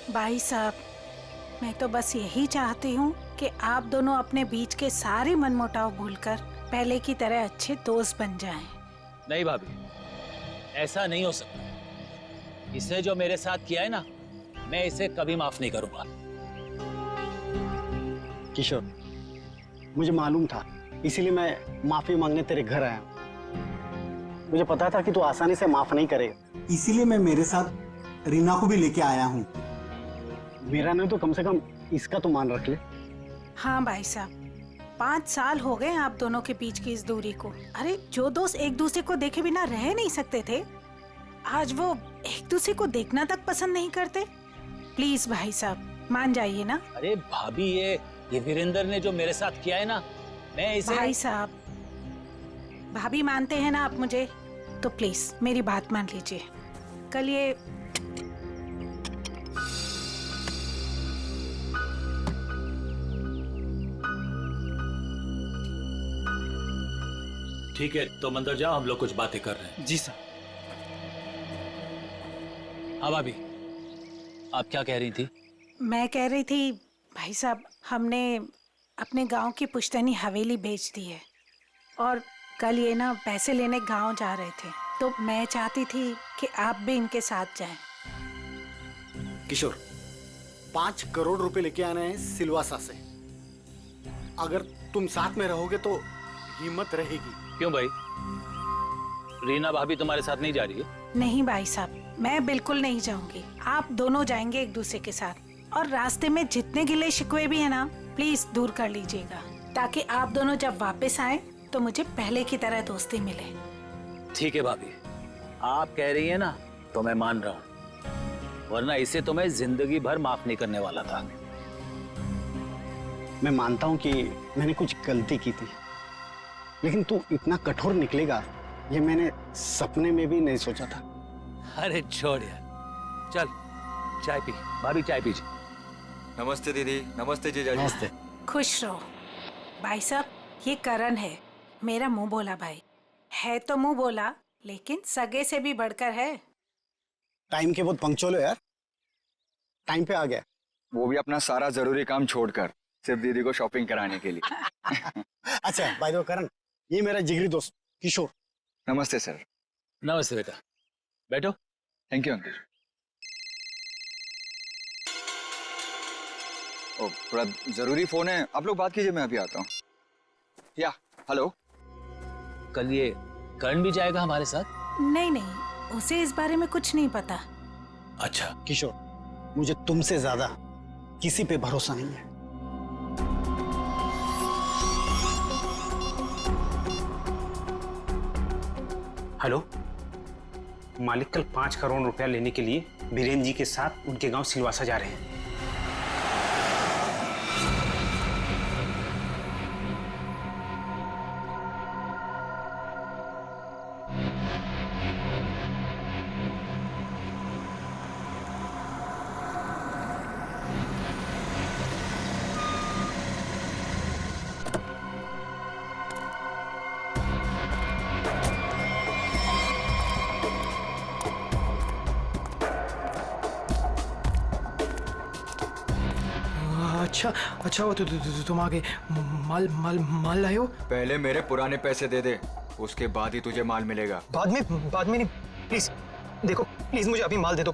भाई साहब, मैं तो बस यही चाहती हूँ कि आप दोनों अपने बीच के सारे मनमुटाव भूलकर पहले की तरह अच्छे दोस्त बन जाएं। नहीं भाभी, ऐसा नहीं हो सकता। इसने जो मेरे साथ किया है ना, मैं इसे कभी माफ नहीं करूंगा। किशोर, मुझे मालूम था, इसीलिए मैं माफी मांगने तेरे घर आया हूँ। मुझे पता था कि तू आसानी से माफ नहीं करेगा, इसीलिए मैं मेरे साथ रीना को भी लेके आया हूँ। मेरा नहीं तो कम से कम इसका तो मान रख ले। हाँ भाई साहब, 5 साल हो गए आप दोनों के बीच की इस दूरी को। अरे जो दोस्त एक दूसरे को देखे बिना रह नहीं सकते थे, आज वो एक दूसरे को देखना तक पसंद नहीं करते। प्लीज भाई साहब मान जाइए ना। अरे भाभी, ये वीरेंद्र ने जो मेरे साथ किया है ना, मैं इसे... भाई साहब, भाभी मानते हैं ना आप मुझे, तो प्लीज मेरी बात मान लीजिए। कल ये ठीक है, तो अंदर जाओ, हम लोग कुछ बातें कर रहे हैं। जी सर। हाँ भाभी, आप क्या कह रही थी? मैं कह रही थी भाई साहब, हमने अपने गांव की पुश्तैनी हवेली बेच दी है और कल ये ना पैसे लेने गांव जा रहे थे, तो मैं चाहती थी कि आप भी इनके साथ जाएं। किशोर, 5 करोड़ रुपए लेके आने हैं सिलवासा से। अगर तुम साथ में रहोगे तो हिम्मत रहेगी। क्यों भाई, रीना भाभी तुम्हारे साथ नहीं जा रही है? नहीं भाई साहब, मैं बिल्कुल नहीं जाऊंगी। आप दोनों जाएंगे एक दूसरे के साथ, और रास्ते में जितने गिले शिकवे भी है ना, प्लीज दूर कर लीजिएगा, ताकि आप दोनों जब वापस आए तो मुझे पहले की तरह दोस्ती मिले। ठीक है भाभी, आप कह रही है ना, तो मैं मान रहा हूँ, वरना इसे तो मैं जिंदगी भर माफ नहीं करने वाला था। मैं मानता हूं कि मैंने कुछ गलती की थी, लेकिन तू इतना कठोर निकलेगा ये मैंने सपने में भी नहीं सोचा था। अरे छोड़ यार, चल चाय पी। भाभी चाय पीजिए। नमस्ते दीदी। नमस्ते जीजाजी। नमस्ते। खुश रहो। भाई साहब, ये करण है, मेरा मुंह बोला भाई है। तो मुंह बोला, लेकिन सगे से भी बढ़कर है। टाइम के बहुत पंक्चुअल हो यार, टाइम पे आ गया। वो भी अपना सारा जरूरी काम छोड़कर सिर्फ दीदी को शॉपिंग कराने के लिए। अच्छा बाय द वे करण, ये मेरा जिगरी दोस्त किशोर। नमस्ते सर। नमस्ते बेटा, बैठो। Thank you uncle. ओ, थोड़ा जरूरी फोन है, आप लोग बात कीजिए, मैं अभी आता हूँ। या हेलो। कल ये करण भी जाएगा हमारे साथ? नहीं नहीं, उसे इस बारे में कुछ नहीं पता। अच्छा किशोर, मुझे तुमसे ज्यादा किसी पे भरोसा नहीं है। हेलो, मालिक कल 5 करोड़ रुपया लेने के लिए बीरेन जी के साथ उनके गांव सिलवासा जा रहे हैं। अच्छा वो तुम आगे माल लाए हो? पहले मेरे पुराने पैसे दे दे, उसके बाद ही तुझे माल मिलेगा। बाद में नहीं, प्लीज देखो, प्लीज मुझे अभी माल दे दो।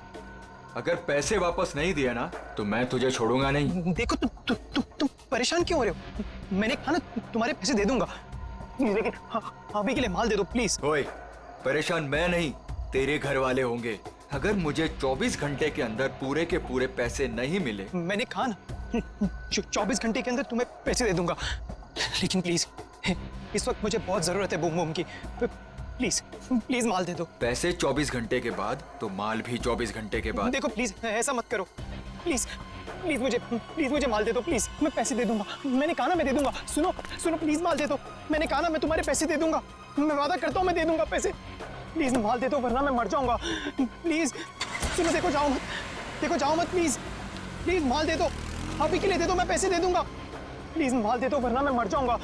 अगर पैसे वापस नहीं दिया ना तो मैं तुझे छोड़ूंगा नहीं। देखो तुम परेशान क्यों हो रहे हो? मैंने कहा ना तुम्हारे पैसे दे दूंगा, लेकिन अभी के लिए माल दे दो प्लीज। ओए, परेशान मैं नहीं, तेरे घर वाले होंगे। अगर मुझे 24 घंटे के अंदर पूरे के पूरे पैसे नहीं मिले, मैंने कहा ना 24 घंटे के अंदर तुम्हें पैसे दे दूंगा, लेकिन प्लीज इस वक्त मुझे बहुत जरूरत है बूम बूम की। प्लीज माल दे दो। पैसे 24 घंटे के बाद तो माल भी 24 घंटे के बाद। देखो प्लीज ऐसा मत करो, प्लीज मुझे माल दे दो प्लीज, मैं पैसे दे दूंगा। मैंने कहा ना मैं दे दूंगा। सुनो प्लीज माल दे दो। मैंने कहा ना मैं तुम्हारे पैसे दे दूंगा, मैं वादा करता हूँ मैं दे दूंगा पैसे। प्लीज माल दे दो वरना मैं मर जाऊंगा। प्लीज सुनो, देखो जाओ मत प्लीज माल दे दो, अभी के लिए दे दो, मैं पैसे दे दूंगा। प्लीज माल दे दो वरना मैं मर जाऊंगा।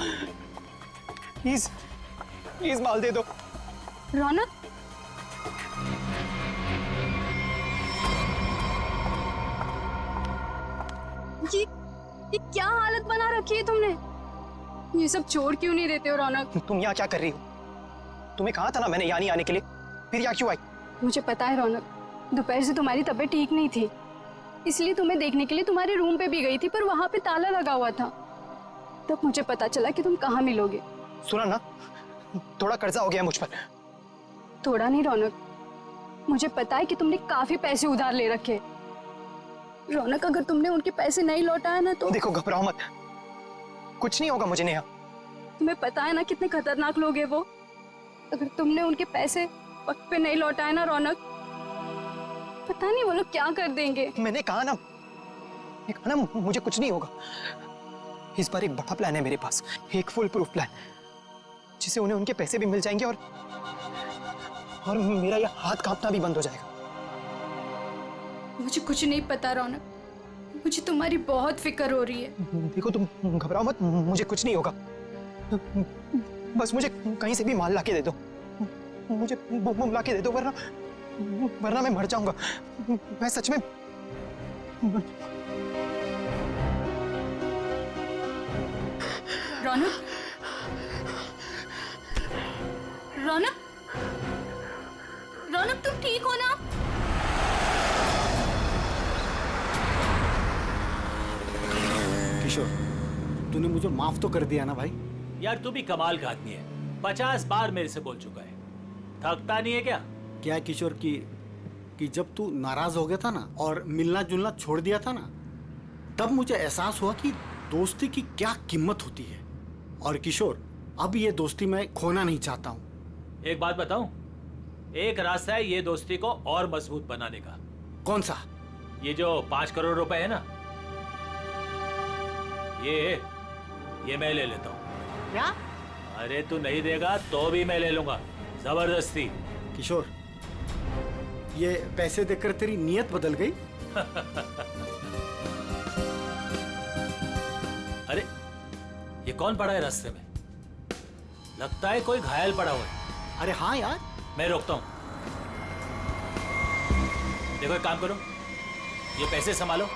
प्लीज माल दे दो। रौनक, ये क्या हालत बना रखी है तुमने? ये सब छोड़ क्यों नहीं देते हो रौनक? तुम यहाँ क्या कर रही हो? तुम्हें कहा था ना मैंने यहाँ नहीं आने के लिए, फिर यहाँ क्यों आई? मुझे पता है रौनक, दोपहर से तुम्हारी तबीयत ठीक नहीं थी, इसलिए तुम्हें देखने के लिए तुम्हारे रूम पे भी गई थी, पर वहां पे ताला लगा हुआ था। तब मुझे पता चला कि तुम कहाँ मिलोगे। सुना ना, थोड़ा कर्जा हो गया मुझ पर। थोड़ा नहीं रौनक, मुझे पता है कि तुमने काफी पैसे उधार ले रखे। रौनक, अगर तुमने उनके पैसे नहीं लौटाया ना तो देखो घबराओ मत, कुछ नहीं होगा मुझे नेहा। तुम्हें पता है ना कितने खतरनाक लोग हैं वो। अगर तुमने उनके पैसे वक्त पे नहीं लौटाए ना रौनक, पता नहीं वो लोग क्या कर देंगे। मैंने कहा ना मुझे कुछ नहीं होगा। इस बार एक बड़ा प्लान है मेरे पास, एक फुल प्रूफ प्लान, जिससे उन्हें उनके पैसे भी मिल जाएंगे और मेरा यह हाथ कांपना भी बंद हो जाएगा। मुझे कुछ नहीं पता रौनक, मुझे तुम्हारी बहुत फिक्र हो रही है। देखो तुम घबराओ मत, मुझे कुछ नहीं होगा। बस मुझे कहीं से भी माल लाके दे दो, मुझे बम लाके दे दो, वरना मैं मर जाऊंगा। मैं सच में रौनक, रौनक, रौनक तुम ठीक हो ना? किशोर, तूने मुझे माफ तो कर दिया ना भाई? यार तू भी कमाल का आदमी है, 50 बार मेरे से बोल चुका है, थकता नहीं है क्या? क्या है किशोर कि जब तू नाराज हो गया था ना और मिलना जुलना छोड़ दिया था ना, तब मुझे एहसास हुआ कि दोस्ती की क्या कीमत होती है। और किशोर, अब ये दोस्ती मैं खोना नहीं चाहता हूँ। एक बात बताऊं, एक रास्ता है ये दोस्ती को और मजबूत बनाने का। कौन सा? ये जो 5 करोड़ रुपए है ना, ये मैं ले लेता हूँ। क्या? अरे तू नहीं देगा तो भी मैं ले लूंगा, जबरदस्ती। किशोर, ये पैसे देकर तेरी नीयत बदल गई? अरे ये कौन पड़ा है रास्ते में? लगता है कोई घायल पड़ा हुआ है। अरे हाँ यार। मैं रोकता हूँ। देखो एक काम करो, ये पैसे संभालो,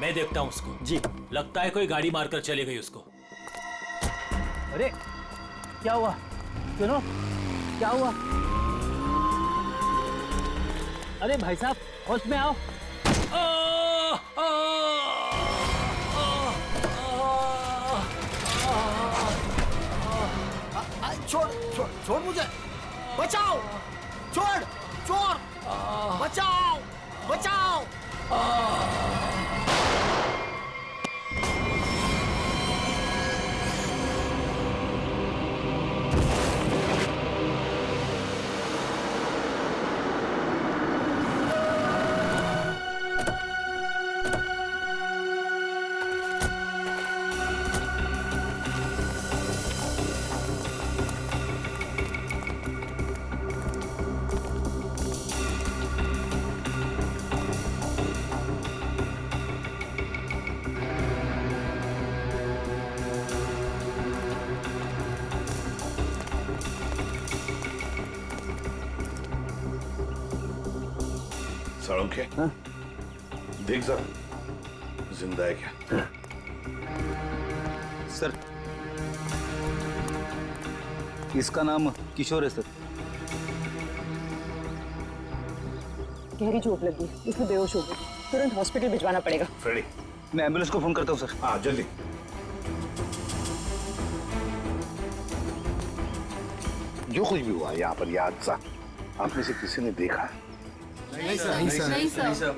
मैं देखता हूँ उसको। जी। लगता है कोई गाड़ी मारकर चली गई उसको। अरे क्या हुआ? सुनो, क्या हुआ? अरे भाई साहब, होश में आओ। छोड़ मुझे, बचाओ, छोड़, चोर, बचाओ, बचाओ। साळुंखे, देख जरा जिंदा है क्या? सर, इसका नाम किशोर है सर। गहरी चोट लगी, इसमें बेहोश हो गई, तुरंत हॉस्पिटल भिजवाना पड़ेगा। फ्रेडी, मैं एम्बुलेंस को फोन करता हूँ सर। हाँ जल्दी। जो कुछ भी हुआ यहाँ पर ये हादसा, आप में से किसी ने देखा है? नहीं सर, नहीं सर, नहीं sir.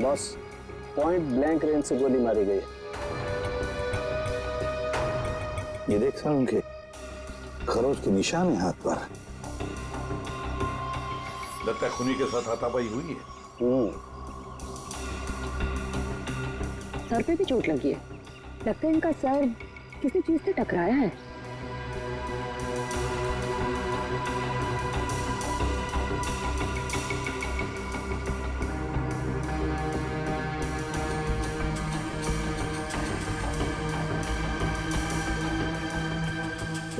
Boss, point blank range से गोली मारी गई है। ये देख सर, उनके खरोच के निशान है हाथ पर। लगता है खूनी के साथ हाथापाई हुई है। सर पे भी चोट लगी है, लगता है इनका सर किसी चीज से टकराया है।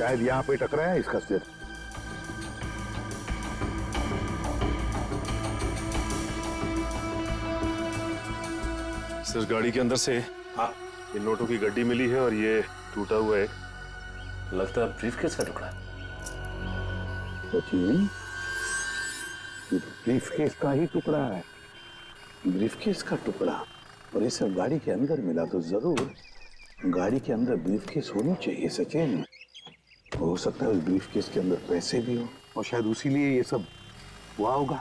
शायद यहाँ पे टकराया इसका सिर। सर गाड़ी के अंदर से इन नोटों की गड्डी मिली है और ये टूटा हुआ है, लगता है ब्रीफकेस का टुकड़ा है। सचिन, ये ब्रीफकेस का ही टुकड़ा है, ब्रीफकेस का टुकड़ा। और ये सब गाड़ी के अंदर मिला तो जरूर गाड़ी के अंदर ब्रीफकेस होनी चाहिए सचिन। हो सकता है उस ब्रीफकेस के अंदर पैसे भी हो और शायद उसी लिए ये सब हुआ होगा।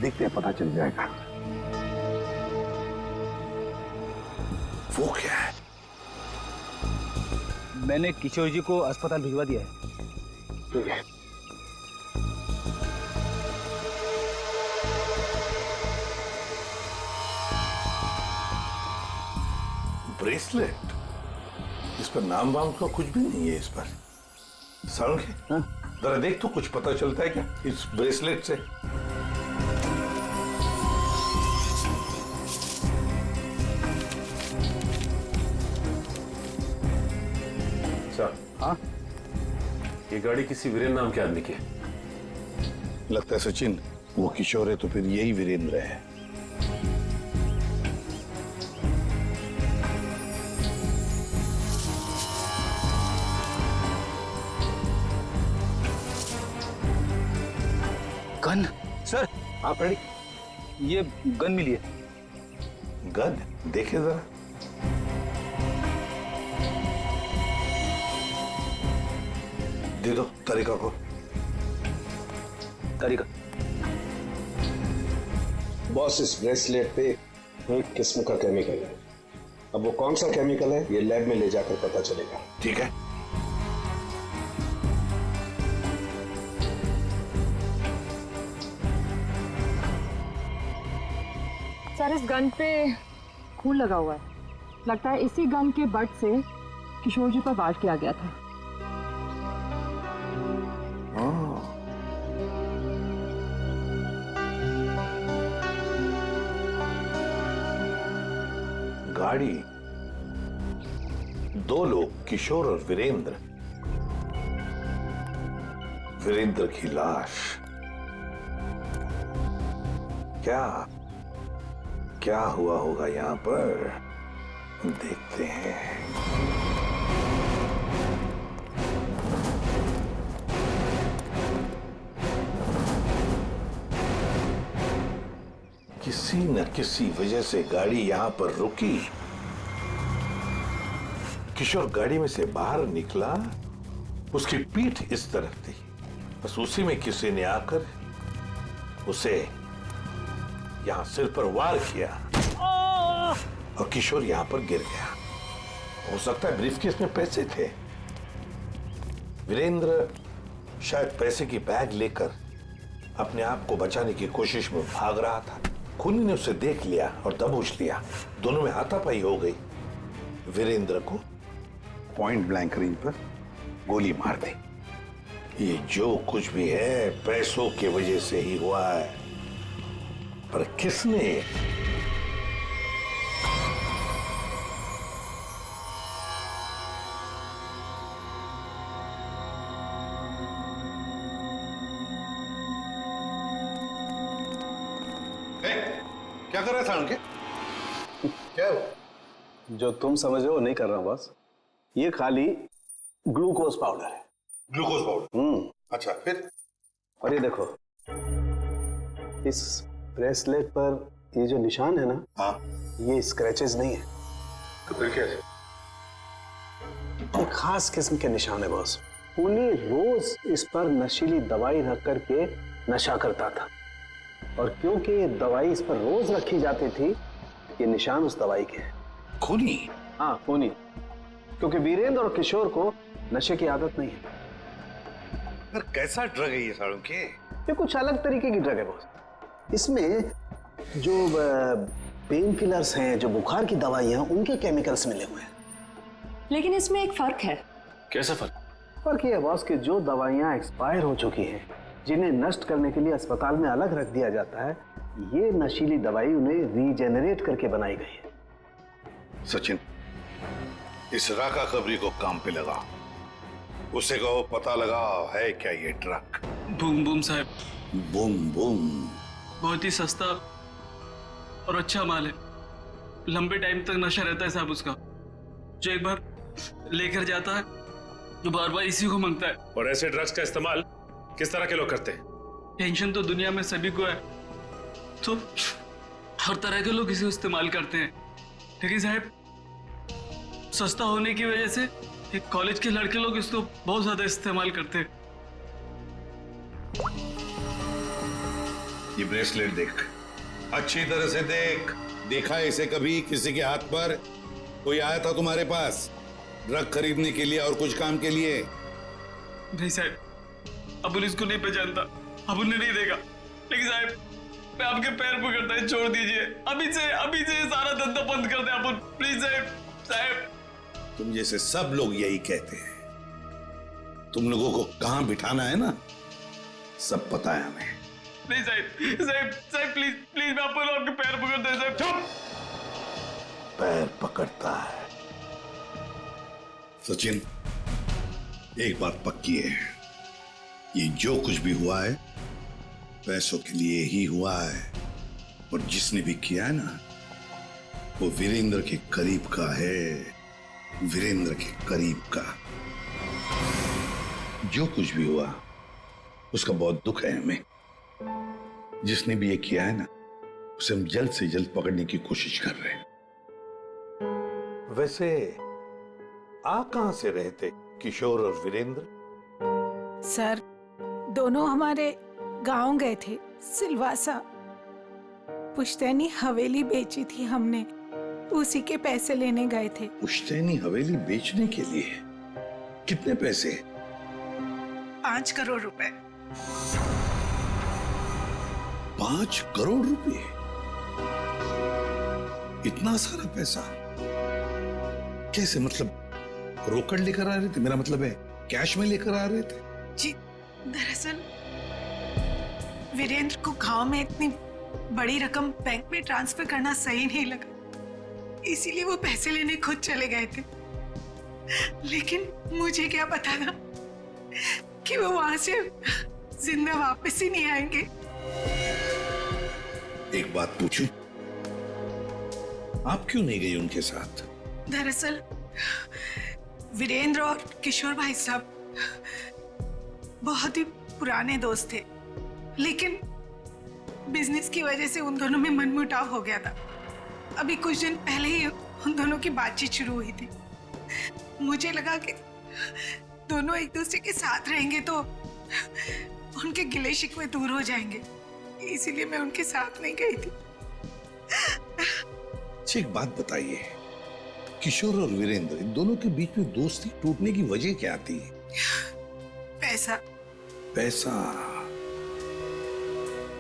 देखते हैं, पता चल जाएगा। वो क्या है? मैंने किशोर जी को अस्पताल भिजवा दिया है। ठीक है। ब्रेसलेट, इस पर नाम वाम का कुछ भी नहीं है इस पर। सालुंखे, जरा देख तो कुछ पता चलता है क्या इस ब्रेसलेट से? हाँ, ये गाड़ी किसी वीरेंद्र नाम के आदमी की है। लगता है सचिन वो किशोर है तो फिर यही वीरेंद्र है। गन सर, आप रेडी? ये गन मिली है। गन देखे जरा। दे दो तारिका को। तारिका। बॉस, इस ब्रेसलेट पे एक किस्म का केमिकल है। अब वो कौन सा केमिकल है ये लैब में ले जाकर पता चलेगा। ठीक है। सर, इस गन पे खून लगा हुआ है। लगता है इसी गन के बट से किशोर जी पर वार किया गया था। गाड़ी, दो लोग, किशोर और वीरेंद्र। वीरेंद्र की लाश। क्या हुआ होगा यहां पर, देखते हैं। किसी न किसी वजह से गाड़ी यहां पर रुकी। किशोर गाड़ी में से बाहर निकला, उसकी पीठ इस तरफ थी, बस उसी में किसी ने आकर उसे यहां सिर पर वार किया और किशोर यहां पर गिर गया। हो सकता है ब्रीफकेस में पैसे थे। वीरेंद्र शायद पैसे की बैग लेकर अपने आप को बचाने की कोशिश में भाग रहा था। खूनी ने उसे देख लिया और दबोच लिया। दोनों में हाथापाई हो गई। वीरेंद्र को पॉइंट ब्लैंक रेंज पर गोली मार दी। ये जो कुछ भी है पैसों की वजह से ही हुआ है, पर किसने? क्या कर रहा था उनके? क्या हो? जो तुम समझ रहे हो नहीं कर रहा हूं बस। ये खाली ग्लूकोज पाउडर है। Glucose powder? अच्छा, फिर? और ये देखो, इस ब्रेसलेट पर ये जो निशान है ना, हाँ, ये स्क्रैचेस नहीं है। तो फिर क्या है? एक खास किस्म के निशान है बॉस। खूनी रोज इस पर नशीली दवाई रख करके नशा करता था, और क्योंकि ये दवाई इस पर रोज रखी जाती थी, ये निशान उस दवाई के हैं। खूनी? हाँ, खूनी। क्योंकि वीरेंद्र और किशोर को नशे की आदत नहीं है। पर कैसा ड्रग है ये सालों के? ये कुछ अलग तरीके की ड्रग है बॉस। इसमें जो पेन किलर्स हैं, जो बुखार की दवाइयां, उनके केमिकल्स मिले हुए हैं। लेकिन इसमें एक फर्क है। कैसा फर्क? फर्क ये है बॉस कि जो दवाइयां एक्सपायर हो चुकी हैं, जिन्हें नष्ट करने के लिए अस्पताल में अलग रख दिया जाता है, ये नशीली दवाई उन्हें रीजेनरेट करके बनाई गई है। सचिन, इस राका कबरी को काम पे लगा। उसे कहो पता लगा है क्या ये ट्रक। बूम बूम साहब। बूम बूम बहुत ही सस्ता और अच्छा माल है। लंबे टाइम तक नशा रहता है साहब उसका। जो एक बार लेकर जाता है जो बार बार इसी को मांगता है। और ऐसे ड्रग्स का इस्तेमाल किस तरह के लोग करते हैं? टेंशन तो दुनिया में सभी को है, तो हर तरह के लोग इसे इस्तेमाल करते हैं। लेकिन साहब सस्ता होने की वजह से एक कॉलेज के लड़के लोग इसको बहुत ज्यादा इस्तेमाल करते हैं। ये ब्रेसलेट देख, अच्छी तरह से देख। देखा है इसे कभी किसी के हाथ पर? कोई आया था तुम्हारे पास ड्रग खरीदने के लिए और कुछ काम के लिए? नहीं साहब, अबुल इसको नहीं पहचानता, अबुल ने नहीं देगा। लेकिन साहब मैं आपके पैर पकड़ता है, छोड़ दीजिए। अभी से सारा धंधा बंद कर दे अबुल, प्लीज साहब। तुम जैसे सब लोग यही कहते हैं। तुम लोगों को कहां बिठाना है ना, सब पता है हमें। नहीं साहब प्लीज मैं आपके पैर पकड़ता है साहब। चुप! पैर पकड़ता है? सचिन, एक बात पक्की है, ये जो कुछ भी हुआ है पैसों के लिए ही हुआ है। और जिसने भी किया है ना, वो वीरेंद्र के करीब का है, वीरेंद्र के करीब का। जो कुछ भी हुआ उसका बहुत दुख है हमें। जिसने भी ये किया है ना, उसे हम जल्द से जल्द पकड़ने की कोशिश कर रहे हैं। वैसे आप कहां से रहे थे किशोर और वीरेंद्र? सर दोनों हमारे गांव गए थे, सिलवासा। पुश्तैनी हवेली बेची थी हमने, उसी के पैसे लेने गए थे। पुश्तैनी हवेली बेचने के लिए? कितने पैसे? 5 करोड़ रुपए। 5 करोड़ रुपए? इतना सारा पैसा कैसे? मतलब रोकड़ लेकर आ रहे थे? मेरा मतलब है कैश में लेकर आ रहे थे? जी दरअसल वीरेंद्र को गांव में इतनी बड़ी रकम बैंक में ट्रांसफर करना सही नहीं लगा, इसीलिए वो पैसे लेने खुद चले गए थे। लेकिन मुझे क्या पता था कि वो वहां से जिंदा वापस ही नहीं आएंगे। एक बात पूछूं, आप क्यों नहीं गई उनके साथ? दरअसल वीरेंद्र और किशोर भाई साहब बहुत ही पुराने दोस्त थे, लेकिन बिजनेस की वजह से उन दोनों में मनमुटाव हो गया था। अभी कुछ दिन पहले ही उन दोनों की बातचीत शुरू हुई थी। मुझे लगा कि दोनों एक दूसरे के साथ रहेंगे तो उनके गिले शिकवे दूर हो जाएंगे, इसीलिए मैं उनके साथ नहीं गई थी। एक बात बताइए, किशोर और वीरेंद्र इन दोनों के बीच में दोस्ती टूटने की वजह क्या थी? पैसा। पैसा?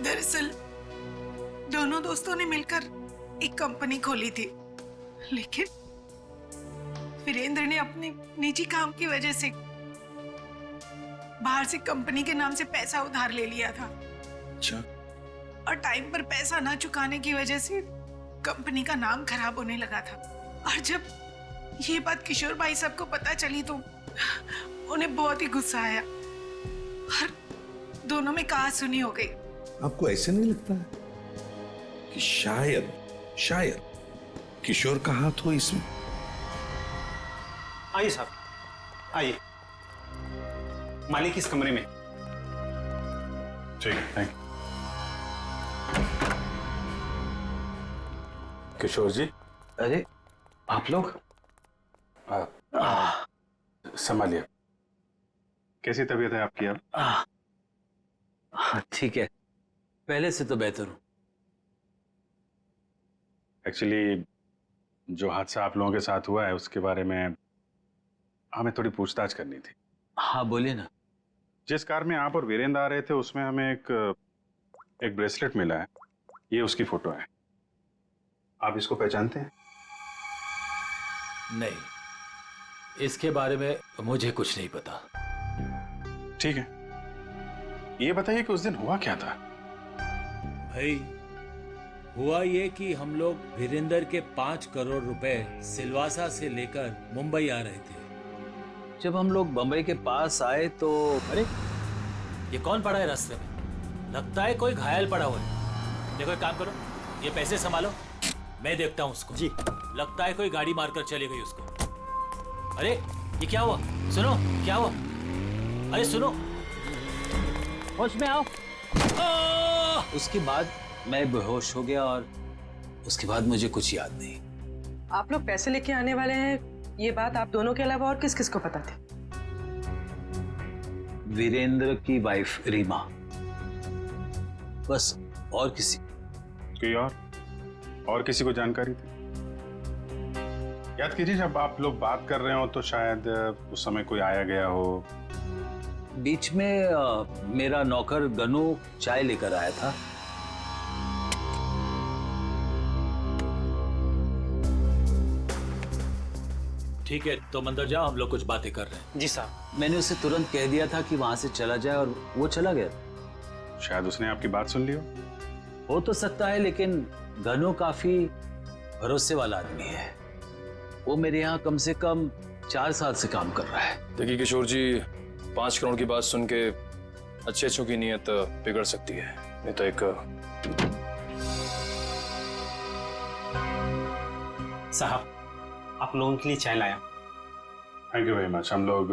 दरअसल दोनों दोस्तों ने मिलकर एक कंपनी खोली थी, लेकिन वीरेंद्र ने अपने निजी काम की वजह से बाहर से कंपनी के नाम से पैसा उधार ले लिया था। अच्छा। और टाइम पर पैसा ना चुकाने की वजह से कंपनी का नाम खराब होने लगा था। और जब ये बात किशोर भाई साहब को पता चली तो उन्हें बहुत ही गुस्सा आया और दोनों में कहा-सुनी हो गई। आपको ऐसे नहीं लगता है कि शायद किशोर का हाथ हो इसमें? आइए साहब, आइए। मालिक इस कमरे में। ठीक है, थैंक यू। किशोर जी। अरे आप लोग? संभालिए। कैसी तबीयत है आपकी अब? ठीक है, पहले से तो बेहतर हूं। एक्चुअली जो हादसा आप लोगों के साथ हुआ है उसके बारे में हमें थोड़ी पूछताछ करनी थी। हाँ बोलिए ना। जिस कार में आप और वीरेंद्र आ रहे थे उसमें हमें एक ब्रेसलेट मिला है, ये उसकी फोटो है। आप इसको पहचानते हैं? नहीं, इसके बारे में मुझे कुछ नहीं पता। ठीक है, ये बताइए कि उस दिन हुआ क्या था? भाई हुआ ये कि हम लोग वीरेंद्र के 5 करोड़ रुपए सिलवासा से लेकर मुंबई आ रहे थे। जब हम लोग बम्बई के पास आए तो अरे ये कौन पड़ा है रास्ते में? लगता है कोई घायल पड़ा हुआ है। देखो एक काम करो, ये पैसे संभालो, मैं देखता हूँ उसको। जी। लगता है कोई गाड़ी मारकर चली गई उसको। अरे ये क्या हुआ? सुनो, क्या हुआ? अरे सुनो, होश में आओ। उसके बाद मैं बेहोश हो गया और उसके बाद मुझे कुछ याद नहीं। आप लोग पैसे लेके आने वाले हैं, ये बात आप दोनों के अलावा और किस किस को पता थी? वीरेंद्र की वाइफ रीमा, बस। और किसी कोई और किसी को जानकारी थी? याद कीजिए, जब आप लोग बात कर रहे हो तो शायद उस समय कोई आया गया हो। बीच में मेरा नौकर गनू चाय लेकर आया था। ठीक है, तुम अंदर जाओ, हम लोग कुछ बातें कर रहे हैं। जी साहब। मैंने उसे तुरंत कह दिया था कि वहां से चला जाए और वो चला गया। शायद उसने आपकी बात सुन ली हो तो सकता है, लेकिन गनू काफी भरोसे वाला आदमी है। वो मेरे यहाँ कम से कम 4 साल से काम कर रहा है। देखिए किशोर जी, 5 करोड़ की बात सुन के अच्छों की नीयत बिगड़ सकती है। नहीं तो एक साहब, आप लोगों के लिए चाय लाया। Thank you very much. हम लोग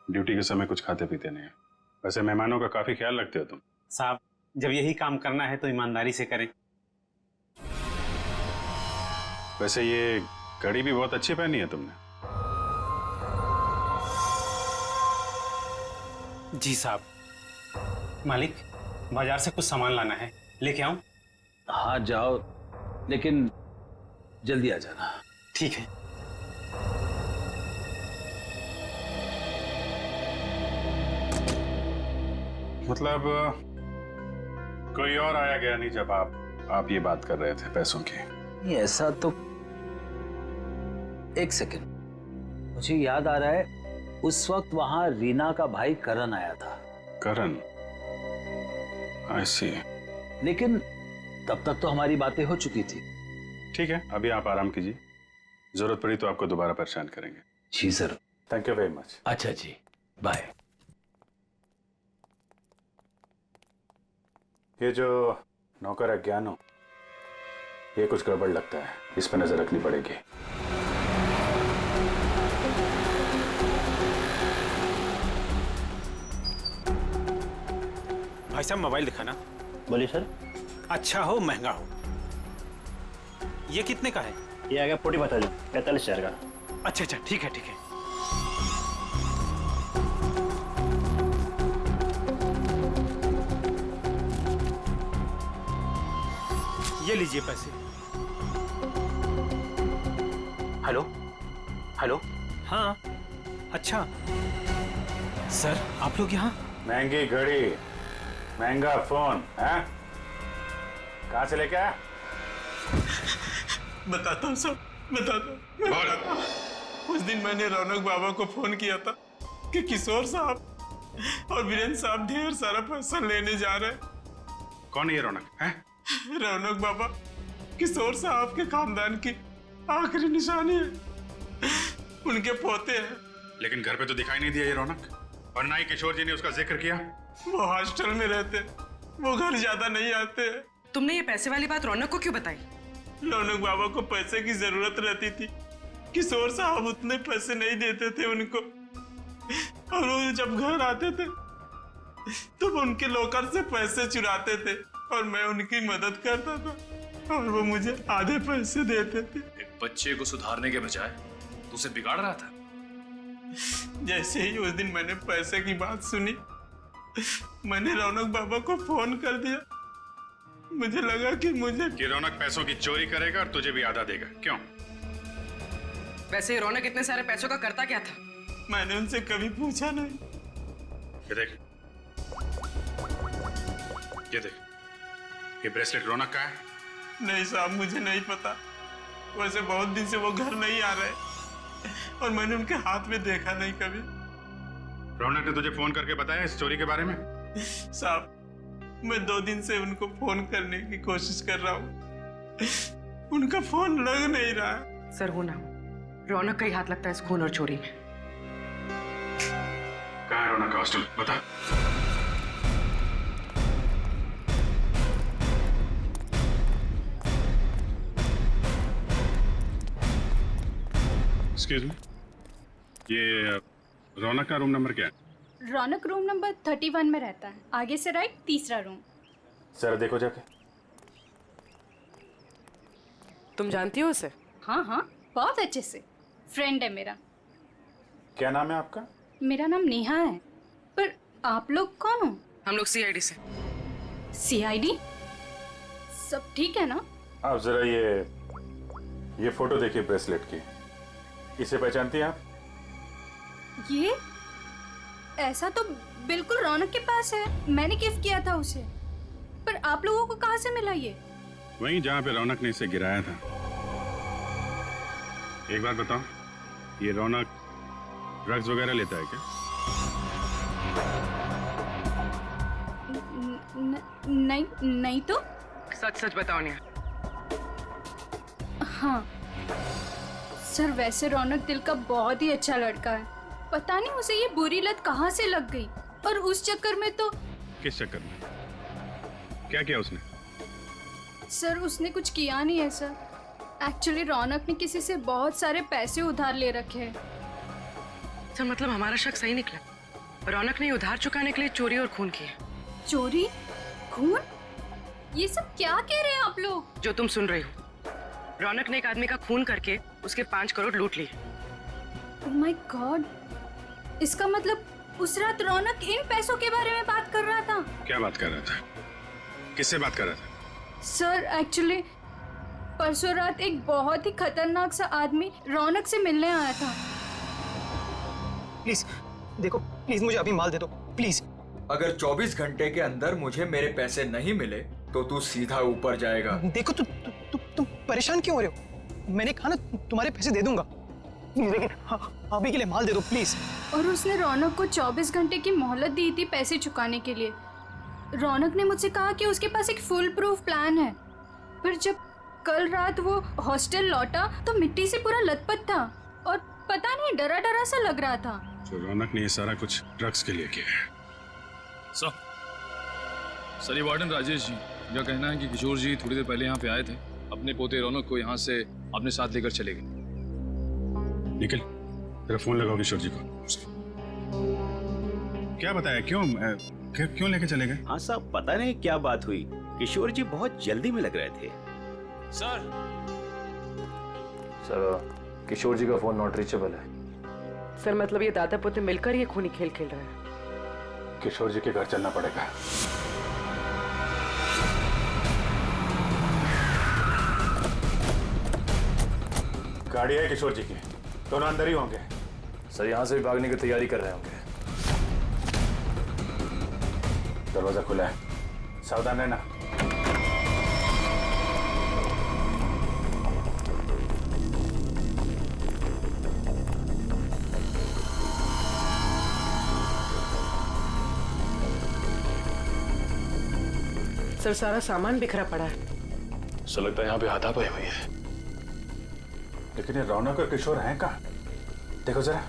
ड्यूटी के समय कुछ खाते पीते नहीं है। वैसे मेहमानों का काफी ख्याल रखते हो तुम। साहब, जब यही काम करना है तो ईमानदारी से करें। वैसे ये घड़ी भी बहुत अच्छी पहनी है तुमने। जी साहब। मालिक, बाजार से कुछ सामान लाना है, लेके आऊं? हाँ जाओ, लेकिन जल्दी आ जाना। ठीक है। मतलब कोई और आया गया नहीं जब आप ये बात कर रहे थे पैसों की? नहीं, ऐसा तो। एक सेकंड, मुझे याद आ रहा है, उस वक्त वहां रीना का भाई करण आया था। करण? आई सी। लेकिन तब तक तो हमारी बातें हो चुकी थी। ठीक है, अभी आप आराम कीजिए, जरूरत पड़ी तो आपको दोबारा परेशान करेंगे। जी sir. Thank you very much. अच्छा जी, बाय। ये जो नौकर है ज्ञानो, ये कुछ गड़बड़ लगता है, इस पर नजर रखनी पड़ेगी। भाई साहब, मोबाइल दिखाना। बोलिए सर। अच्छा हो महंगा हो। ये कितने का है? ये आ गया 45,000 का। अच्छा अच्छा, ठीक है ठीक है। ये लीजिए पैसे। Hello hello. हाँ, अच्छा सर, आप लोग यहाँ? महंगी घड़ी, महंगा फोन है, कहाँ से लेके आया? बताता हूँ सब, बताता हूँ। उस दिन मैंने रौनक बाबा को फोन किया था कि किशोर साहब और वीरेंद्र साहब ढेर सारा पैसा लेने जा रहे हैं। कौन है ये रौनक? है रौनक बाबा किशोर साहब के खानदान की आखिरी निशानी है, उनके पोते हैं। लेकिन घर पे तो दिखाई नहीं दिया ये रौनक, और ना ही किशोर जी ने उसका जिक्र किया। वो हॉस्टल में रहते, वो घर ज्यादा नहीं आते। तुमने ये पैसे वाली बात रौनक को क्यों बताई? रौनक बाबा को पैसे की जरूरत रहती थी, किशोर साहब उतने पैसे नहीं देते थे उनको, और वो जब घर आते थे तो वो उनके लॉकर से पैसे चुराते थे और मैं उनकी मदद करता था और वो मुझे आधे पैसे देते थे। एक बच्चे को सुधारने के बजाय तो उसे बिगाड़ रहा था। जैसे ही उस दिन मैंने पैसे की बात सुनी, मैंने रौनक बाबा को फोन कर दिया। मुझे लगा कि रौनक पैसों की चोरी करेगा और तुझे भी आधा देगा। क्यों? वैसे रौनक इतने सारे पैसों का करता क्या था? मैंने उनसे कभी पूछा नहीं। ये देख, ये देख, ये ब्रेसलेट रौनक का है? नहीं साहब, मुझे नहीं पता। वैसे बहुत दिन से वो घर नहीं आ रहे और मैंने उनके हाथ में देखा नहीं कभी। रौनक ने तुझे फोन करके बताया इस चोरी के बारे में? साहब, मैं 2 दिन से उनको फोन करने की कोशिश कर रहा हूँ, उनका फोन लग नहीं रहा। सर, हो ना हो, रौनक का ही हाथ लगता है इस खून और चोरी में। कहाँ है रौनक का हॉस्टल बता। एक्सक्यूज मी, ये रौनक का रूम नंबर क्या है? रौनक रूम नंबर 31 में रहता है, आगे से राइट, तीसरा रूम। जरा देखो जाके। तुम जानती हो उसे? हाँ हाँ, बहुत अच्छे से, फ्रेंड है मेरा। क्या नाम है आपका? मेरा नाम नेहा है। पर आप लोग कौन हो? हम लोग सीआईडी से। सीआईडी? सब ठीक है ना? आप जरा ये फोटो देखिए ब्रेसलेट की, इसे पहचानती हैं आप? ये ऐसा तो बिल्कुल रौनक के पास है, मैंने गिफ्ट किया था उसे। पर आप लोगों को कहाँ से मिला ये? वहीं जहाँ पे रौनक ने इसे गिराया था। एक बात बताओ, ये रौनक ड्रग्स वगैरह लेता है क्या? नहीं नहीं तो। सच सच बताओ नेहा। हाँ सर, वैसे रौनक दिल का बहुत ही अच्छा लड़का है। पता नहीं उसे ये बुरी लत कहाँ से लग गई, और उस चक्कर में तो। किस चक्कर में? क्या किया उसने? सर उसने कुछ किया नहीं है सर। एक्चुअली रौनक ने किसी से बहुत सारे पैसे उधार ले रखे हैं। सर मतलब हमारा शक सही निकला, रौनक ने उधार चुकाने के लिए चोरी और खून किए। चोरी, खून, ये सब क्या कह रहे हैं आप लोग? जो तुम सुन रही हो, रौनक ने एक आदमी का खून करके उसके 5 करोड़ लूट लिए। ओह माय गॉड, इसका मतलब उस रात रौनक इन पैसों के बारे में बात कर रहा था। क्या बात कर रहा था? किससे बात कर रहा था? सर एक्चुअली परसों रात एक बहुत ही खतरनाक सा आदमी रौनक से मिलने आया था। प्लीज देखो, प्लीज मुझे अभी माल दे दो प्लीज। अगर 24 घंटे के अंदर मुझे मेरे पैसे नहीं मिले तो तू सीधा ऊपर जाएगा। देखो तुम परेशान क्यों हो रहे हो? मैंने कहा ना तुम्हारे पैसे दे दूंगा, लेकिन अभी के लिए माल दे दो प्लीज। और उसने रौनक को 24 घंटे की मोहलत दी थी पैसे चुकाने के लिए। रौनक ने मुझसे कहा कि उसके पास एक फुल प्रूफ प्लान है। पर जब कल रात वो हॉस्टल लौटा तो मिट्टी से पूरा लथपथ था और पता नहीं डरा डरा सा लग रहा था। तो रौनक ने ये सारा कुछ ड्रग्स के लिए किया है। सर ये वार्डन राजेश जी का कहना है कि किशोर जी थोड़ी देर पहले यहाँ पे आए थे, अपने पोते रौनक को यहाँ से अपने साथ लेकर चले गए। निखिल, तेरा फोन लगाओ किशोर जी को। क्या बताया, क्यों लेके चले गए? हाँ साहब, पता नहीं क्या बात हुई, किशोर जी बहुत जल्दी में लग रहे थे। सर किशोर जी का फोन नॉट रीचेबल है। सर मतलब ये दादा पोते मिलकर ये खूनी खेल खेल रहे हैं। किशोर जी के घर चलना पड़ेगा। गाड़ी है किशोर जी की, दोनों अंदर ही होंगे। सर यहाँ से भी भागने की तैयारी कर रहे होंगे। दरवाजा खुला है, सावधान रहना। सर सारा सामान बिखरा पड़ा है। सर लगता है यहाँ पे हाथापाई हुई है। लेकिन ये रौनक और किशोर हैं कहाँ? देखो जरा।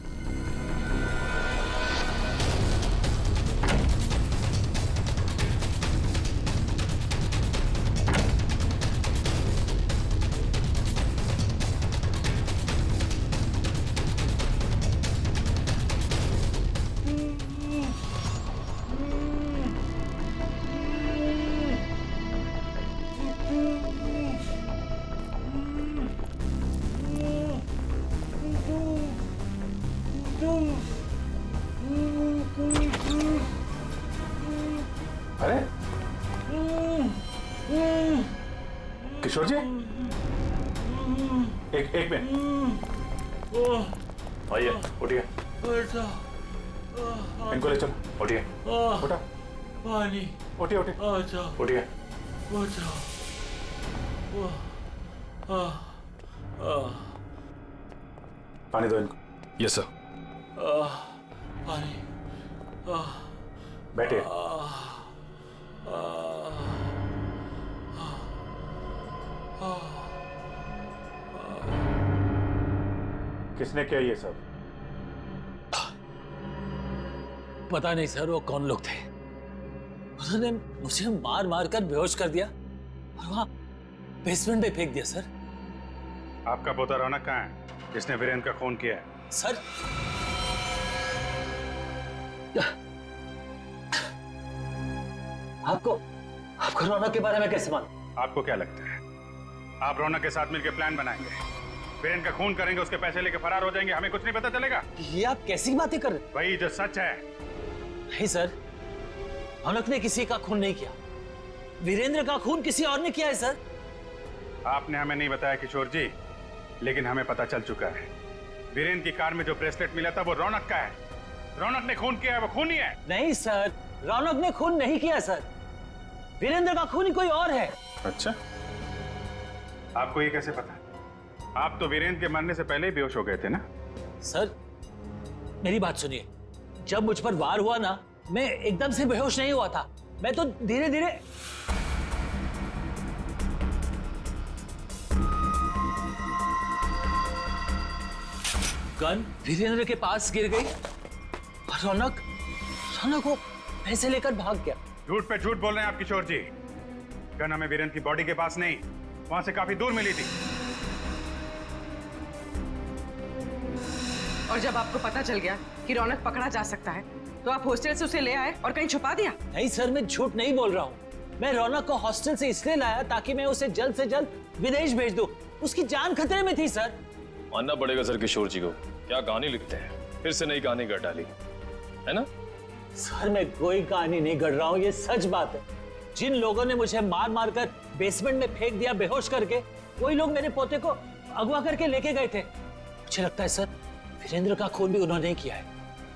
अरे किशोर जी, एक मिनट, आइए उठिए। इनको ले चलो। उठिए। उठा। पानी। उठिए उठिए। पानी दो इनको। Yes sir. पानी। बैठिए। किसने किया ये सब? पता नहीं सर वो कौन लोग थे। उन्होंने मुझे मार मार कर बेहोश कर दिया और वहां बेसमेंट में फेंक दिया सर। आपका पोता रौनक कहाँ है जिसने वीरेंद्र का खून किया है? सर आपको रौनक के बारे में कैसे मालूम? आपको क्या लगता है आप रौनक के साथ मिलकर प्लान बनाएंगे, वीरेंद्र का खून करेंगे, उसके पैसे लेके फरार हो जाएंगे, हमें कुछ नहीं पता चलेगा? ये आप कैसी बातें कर रहे? वही जो सच है। नहीं सर, रौनक ने किसी का खून नहीं किया, वीरेंद्र का खून किसी और ने किया है सर। आपने हमें नहीं बताया किशोर जी, लेकिन हमें पता चल चुका है वीरेंद्र की कार में जो ब्रेसलेट मिला था वो रौनक का है। रौनक ने खून किया है, वो खूनी है। नहीं सर, रौनक ने खून नहीं किया सर, वीरेंद्र का खूनी कोई और है। अच्छा, आपको ये कैसे पता? आप तो वीरेंद्र के मरने से पहले ही बेहोश हो गए थे ना? सर मेरी बात सुनिए, जब मुझ पर वार हुआ ना, मैं एकदम से बेहोश नहीं हुआ था, मैं तो धीरे धीरे। गन वीरेंद्र के पास गिर गई और रौनक को पैसे लेकर भाग गया। झूठ पे झूठ बोल रहे हैं आप किशोर जी। गन हमें वीरेंद्र की बॉडी के पास नहीं, वहां से काफी दूर मिली थी। और जब आपको पता चल गया कि रौनक पकड़ा जा सकता है तो आप हॉस्टल से उसे ले आए और कहीं छुपा दिया? नहीं सर, मैं झूठ नहीं बोल रहा हूँ। मैं रौनक को हॉस्टल से इसलिए लाया ताकि मैं उसे जल्द से जल्द विदेश भेज दूं। उसकी जान खतरे में थी सर। मानना पड़ेगा सर किशोर जी को, क्या कहानी लिखते हैं, फिर से नई कहानी गढ़ डाली है ना? सर मैं कोई कहानी नहीं गढ़ रहा हूँ, ये सच बात है। जिन लोगों ने मुझे मार मार कर बेसमेंट में फेंक दिया बेहोश करके, वही लोग मेरे पोते को अगवा करके लेके गए थे। मुझे लगता है सर वीरेंद्र का खून भी उन्होंने ही किया है।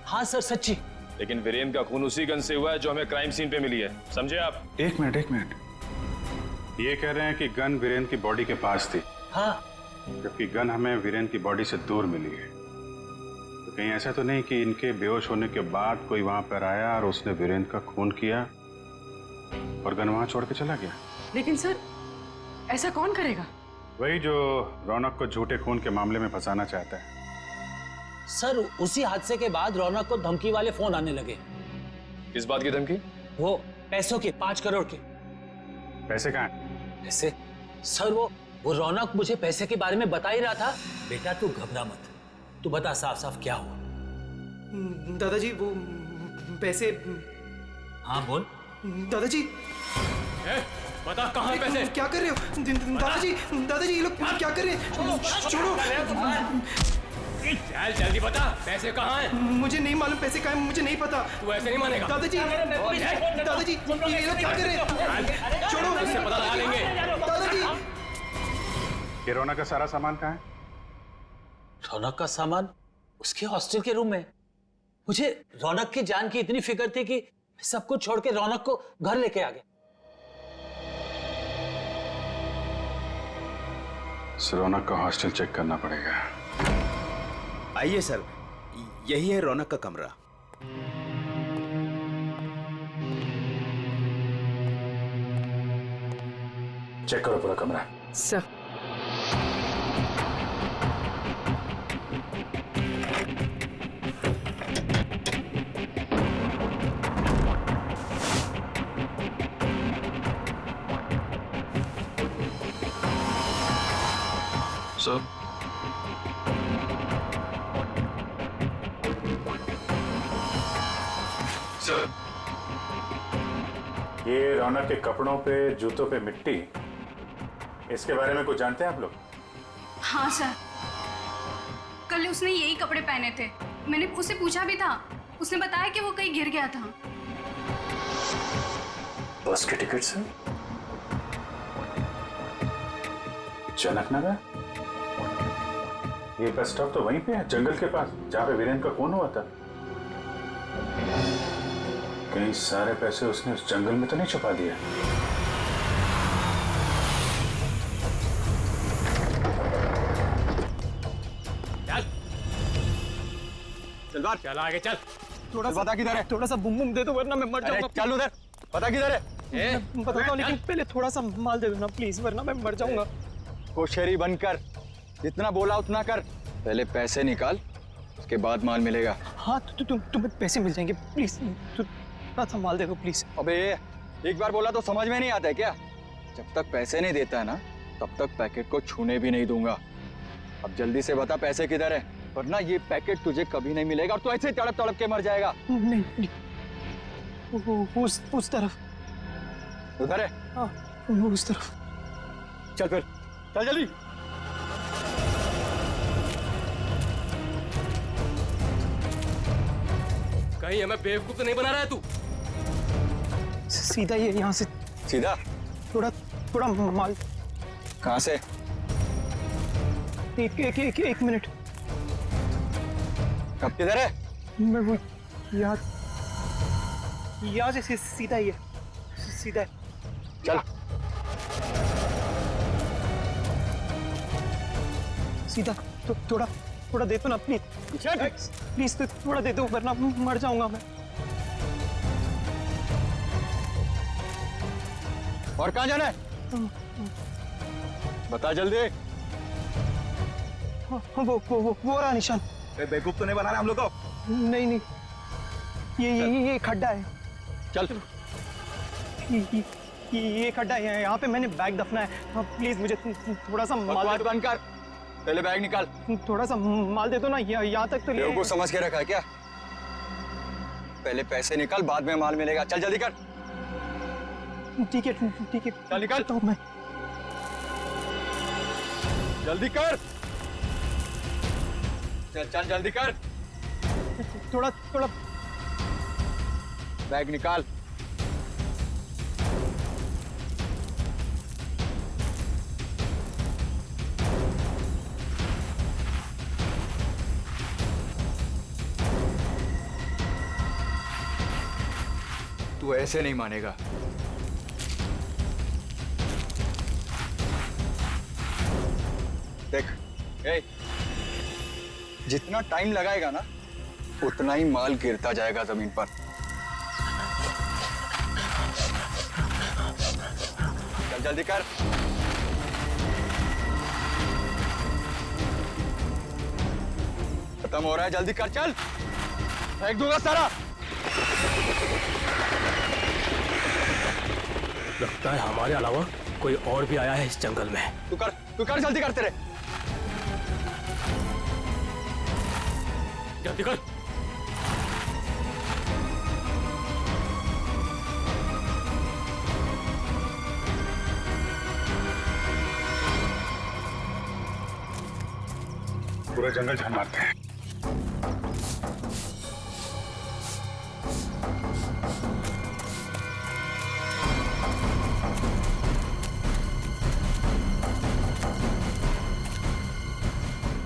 हाँ सर, सच्ची। लेकिन वीरेंद्र का खून उसी गन से हुआ है जो हमें क्राइम सीन पे मिली है, समझे आप? एक मिनट, ये कह रहे हैं कि गन वीरेंद्र की बॉडी के पास थी। हाँ, जबकि गन हमें वीरेंद्र की बॉडी से दूर मिली है। तो कहीं ऐसा तो नहीं कि इनके बेहोश होने के बाद कोई वहां पर आया और उसने वीरेंद्र का खून किया और गन वहां छोड़ के चला गया? लेकिन सर ऐसा कौन करेगा? वही जो रौनक को झूठे खून के मामले में फंसाना चाहता है। सर उसी हादसे के बाद रौनक को धमकी वाले फोन आने लगे। किस बात की धमकी? वो पैसों की, 5 करोड़ की। पैसे कहाँ हैं? पैसे? सर वो रौनक मुझे पैसे के बारे में बता ही रहा था। बेटा तू घबरा मत, तू बता साफ साफ क्या हुआ। दादाजी वो पैसे। हाँ बोल। दादाजी बता कहाँ है पैसे? क्या कर रहे हो दादाजी ये लोग क्या कर रहे हैं? छोड़ो। चल जल्दी बता, पैसे कहाँ हैं? मुझे नहीं मालूम पैसे कहाँ हैं, मुझे नहीं पता। तू ऐसे नहीं मानेगा। दादाजी ये लोग क्या कर रहे हैं? छोड़ो, इससे पता लगा लेंगे। दादाजी ये रौनक का सारा सामान कहाँ है? रौनक का सामान उसके हॉस्टल के रूम में। मुझे रौनक की जान की इतनी फिक्र थी कि सब कुछ छोड़ के रौनक को घर लेके आ गया। रौनक का हॉस्टल चेक करना पड़ेगा। आइए सर, यही है रौनक का कमरा। चेक करो पूरा कमरा। सर सर, ये रौनक के कपड़ों पे, जूतों पे मिट्टी, इसके बारे में कुछ जानते हैं आप लोग? हाँ सर, कल उसने यही कपड़े पहने थे। मैंने उससे पूछा भी था, उसने बताया कि वो कहीं गिर गया था। बस के टिकट से जनक नगर? ये बस स्टॉप तो वहीं पे है, जंगल के पास, जहां पे वीरेंद्र का खून हुआ था। कहीं सारे पैसे उसने उस जंगल में तो नहीं छुपा दिया? चल बाहर, चल आगे चल। थोड़ा सा पता किधर है? थोड़ा सा बुम बुम दे दो वरना मैं मर जाऊंगा। चल उधर, पता किधर है? मैं बताता हूँ, लेकिन पहले थोड़ा सा माल दे दो ना प्लीज, वरना मैं मर जाऊंगा। होशियारी बनकर जितना बोला उतना कर। पहले पैसे निकाल, उसके बाद माल मिलेगा। हाँ तुम्हें पैसे मिल जाएंगे, प्लीज थोड़ा सा माल दे दो प्लीज। अबे एक बार बोला तो समझ में नहीं आता है क्या? जब तक पैसे नहीं देता है ना तब तक पैकेट को छूने भी नहीं दूंगा। अब जल्दी से बता पैसे किधर है, वरना ये पैकेट तुझे कभी नहीं मिलेगा और तू ऐसे तड़प तड़प के मर जाएगा। नहीं उस तरफ। उधर है? हाँ उस तरफ। चल फिर चल जल्दी। कहीं हमें बेवकूफ तो नहीं बना रहा है तू? सीधा ये यहाँ से। सीधा? थोड़ा माल। कहाँ से? एक मिनट। कब किधर है? मैं वो यहाँ से सीधा ही है, सीधा है। चल सीधा। तो थोड़ा दे दो ना प्लीज तो थोड़ा दे दो, वरना मर जाऊंगा मैं। और कहाँ जाना है? बता जल्दी। वो रहा निशान। बेवकूफ तो नहीं बना रहा हम लोग को? नहीं ये खड्डा है। चल ये खड्डा है, यहाँ पे मैंने बैग दफना है। प्लीज मुझे थोड़ा सा माल बंद कर, पहले बैग निकाल। थोड़ा सा माल दे दो ना, यहाँ तक तो ले। बेवकूफ समझ के रखा है क्या? पहले पैसे निकाल, बाद में माल मिलेगा। चल जल्दी कर। ठीक है चल निकाल। तो मैं जल्दी कर। चल जल्दी कर। थोड़ा बैग निकाल। तू ऐसे नहीं मानेगा। देख, जितना टाइम लगाएगा ना उतना ही माल गिरता जाएगा जमीन पर। चल जल्दी कर। खत्म हो रहा है, जल्दी कर। चल फेंक दूंगा सारा। लगता है हमारे अलावा कोई और भी आया है इस जंगल में। तू कर जल्दी कर। तेरे जल्दी कर। पूरा जंगल झाड़ मारते हैं।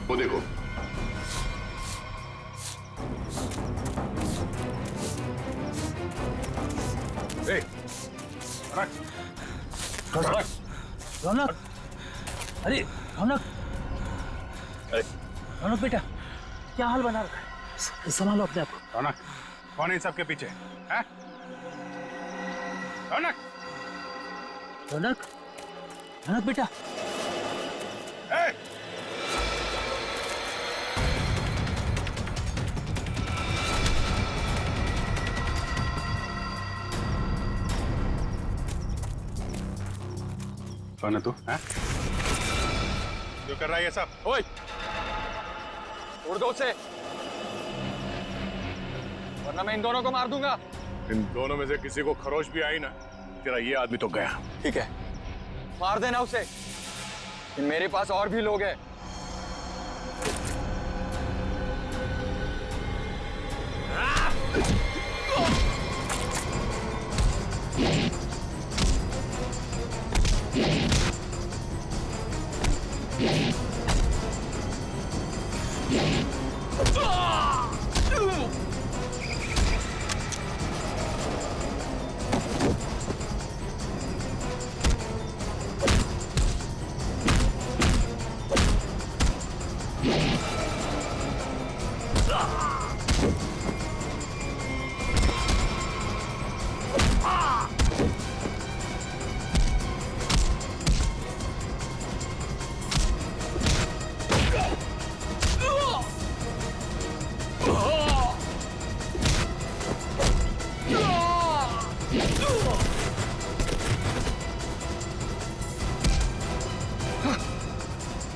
वो देखो, रौनक, अरे रौनक बेटा, क्या हाल बना रखा है? संभालो अपने आप को। रौनक, कौन है इन सबके पीछे? हैं? रौनक बेटा। कौन है तू? हैं? जो कर रहा है ये सब? ओए, उड़ दो उसे, वरना मैं इन दोनों को मार दूंगा। इन दोनों में से किसी को खरोच भी आई ना, तेरा ये आदमी तो गया। ठीक है, मार देना उसे। मेरे पास और भी लोग हैं।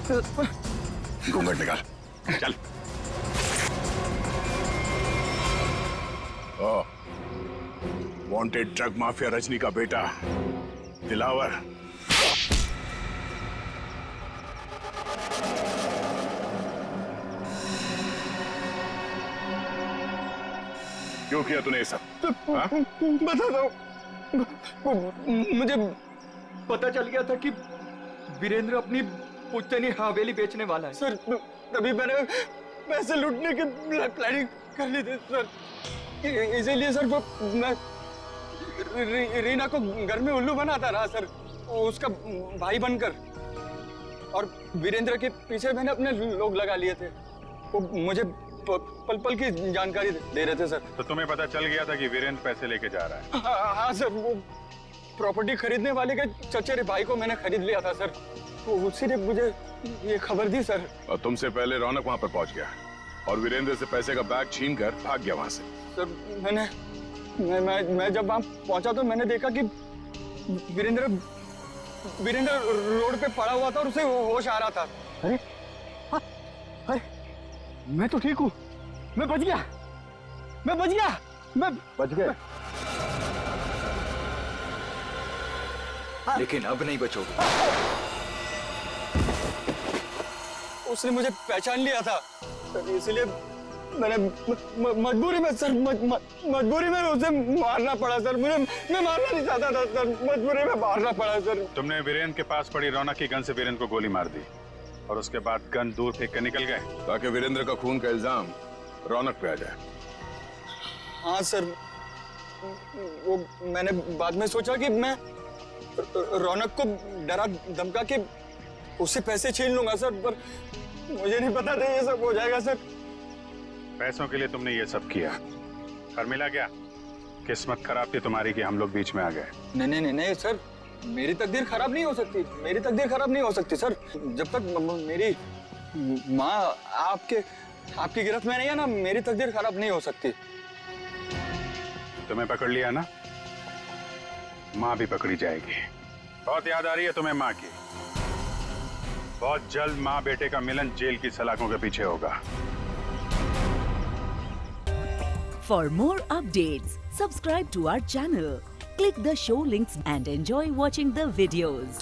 घूंघट निकाल, चल। वांटेड ड्रग माफिया रजनी का बेटा दिलावर। क्यों किया तूने ये सब? बता दो, मुझे पता चल गया था कि वीरेंद्र अपनी पुश्तैनी हवेली बेचने वाला है सर। तभी मैंने पैसे लूटने की प्लानिंग कर ली थी सर। इसीलिए सर मैं रीना को घर में उल्लू बनाता रहा सर, उसका भाई बनकर। और वीरेंद्र के पीछे मैंने अपने लोग लगा लिए थे, वो मुझे पल पल की जानकारी दे रहे थे सर। तो तुम्हें पता चल गया था कि वीरेंद्र पैसे लेके जा रहा है? हाँ सर, वो प्रॉपर्टी खरीदने वाले के चचेरे भाई को मैंने खरीद लिया था सर, तो उसी ने मुझे ये खबर दी सर। और तुमसे पहले रौनक वहां पर पहुंच गया और वीरेंद्र से पैसे का बैग छीन कर भाग गया वहां से। सर मैं जब वहां पहुंचा तो मैंने देखा कि वीरेंद्र रोड पे पड़ा हुआ था और उसे होश आ रहा था। अरे अरे मैं तो ठीक हूँ, मैं बच गया, मैं बच गया। लेकिन अब नहीं बचोगे। उसने मुझे पहचान लिया था, इसलिए मैंने मजबूरी में सर मजबूरी में उसे मारना पड़ा सर। मैं मारना नहीं चाहता था सर, मजबूरी में मारना पड़ा सर। तुमने वीरेंद्र के पास पड़ी रौनक की गन से वीरेंद्र को गोली मार दी और उसके बाद गन दूर फेंक कर निकल गए ताकि वीरेंद्र का खून का इल्जाम रौनक पे आ जाए। हाँ सर, वो मैंने बाद में सोचा कि मैं रौनक को डरा धमका के उससे पैसे छीन लूंगा सर, पर मुझे नहीं पता था ये सब हो जाएगा सर। पैसों के लिए तुमने ये सब किया, पर मिला क्या? किस्मत खराब थी तुम्हारी कि हम लोग बीच में आ गए। नहीं सर, मेरी तकदीर खराब नहीं हो सकती, मेरी तकदीर खराब नहीं हो सकती सर। जब तक मेरी माँ आपकी गिरफ्त में नहीं है ना, मेरी तकदीर खराब नहीं हो सकती। तुम्हें पकड़ लिया ना, माँ भी पकड़ी जाएगी। बहुत याद आ रही है तुम्हें माँ की। बहुत जल्द माँ बेटे का मिलन जेल की सलाखों के पीछे होगा। For more updates, subscribe to our channel, click the show links and enjoy watching the videos.